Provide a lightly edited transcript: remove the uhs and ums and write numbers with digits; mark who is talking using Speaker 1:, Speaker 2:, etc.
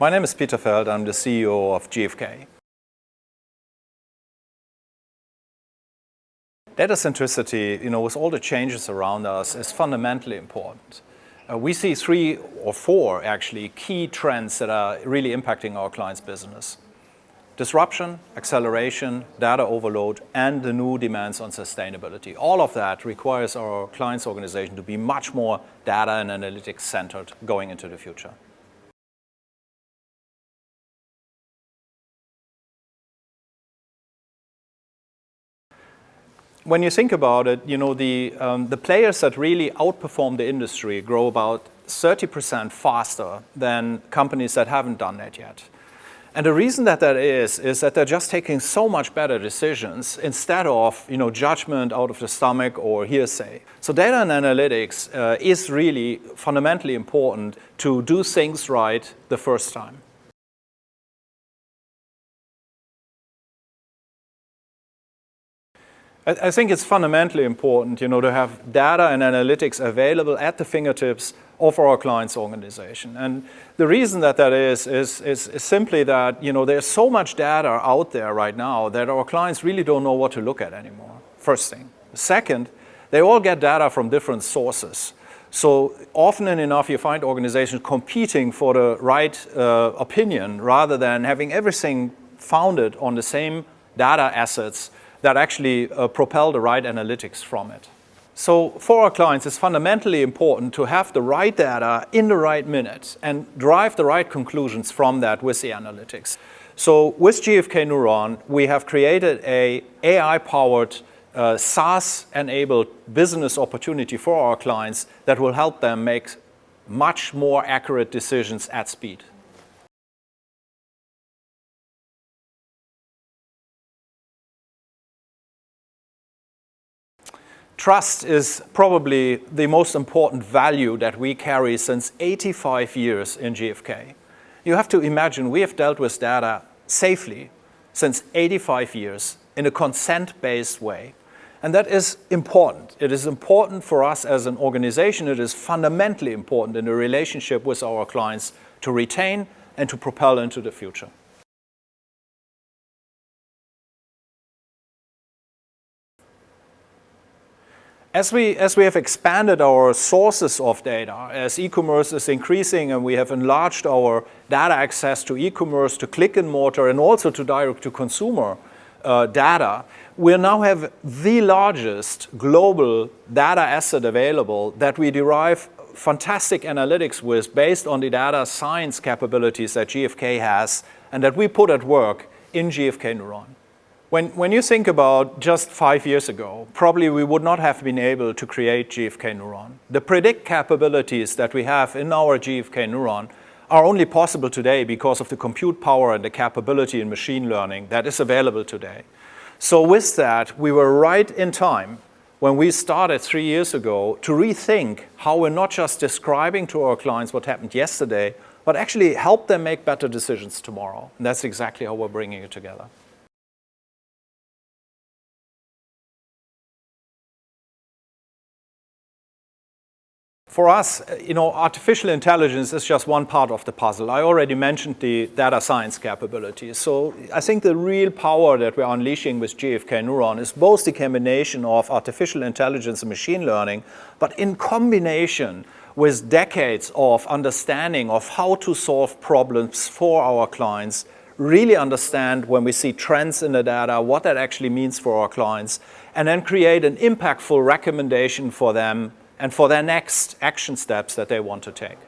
Speaker 1: My name is Peter Feld. I'm the CEO of GfK. Data-centricity, with all the changes around us, is fundamentally important. We see 3 or 4, actually, key trends that are really impacting our clients' business. Disruption, acceleration, data overload, and the new demands on sustainability. All of that requires our clients' organization to be much more data and analytics centered going into the future. When you think about it, the players that really outperform the industry grow about 30% faster than companies that haven't done that yet. And the reason that is that they're just taking so much better decisions instead of judgment out of the stomach or hearsay. So data and analytics is really fundamentally important to do things right the first time. I think it's fundamentally important, to have data and analytics available at the fingertips of our clients' organization. And the reason that is simply that, there's so much data out there right now that our clients really don't know what to look at anymore, first thing. Second, they all get data from different sources. So often enough, you find organizations competing for the right opinion rather than having everything founded on the same data assets that actually propel the right analytics from it. So for our clients, it's fundamentally important to have the right data in the right minute and drive the right conclusions from that with the analytics. So with gfknewron, we have created an AI-powered SaaS-enabled business opportunity for our clients that will help them make much more accurate decisions at speed. Trust is probably the most important value that we carry since 85 years in GfK. You have to imagine we have dealt with data safely since 85 years in a consent-based way. And that is important. It is important for us as an organization. It is fundamentally important in the relationship with our clients to retain and to propel into the future. As we have expanded our sources of data, as e-commerce is increasing and we have enlarged our data access to e-commerce, to click and mortar, and also to direct-to-consumer data, we now have the largest global data asset available that we derive fantastic analytics with based on the data science capabilities that GfK has and that we put at work in gfknewron. When you think about just 5 years ago, probably we would not have been able to create gfknewron. The predict capabilities that we have in our gfknewron are only possible today because of the compute power and the capability in machine learning that is available today. So with that, we were right in time when we started 3 years ago to rethink how we're not just describing to our clients what happened yesterday, but actually help them make better decisions tomorrow. And that's exactly how we're bringing it together. For us, artificial intelligence is just one part of the puzzle. I already mentioned the data science capabilities. So I think the real power that we're unleashing with gfknewron is both the combination of artificial intelligence and machine learning, but in combination with decades of understanding of how to solve problems for our clients, really understand when we see trends in the data, what that actually means for our clients, and then create an impactful recommendation for them and for their next action steps that they want to take.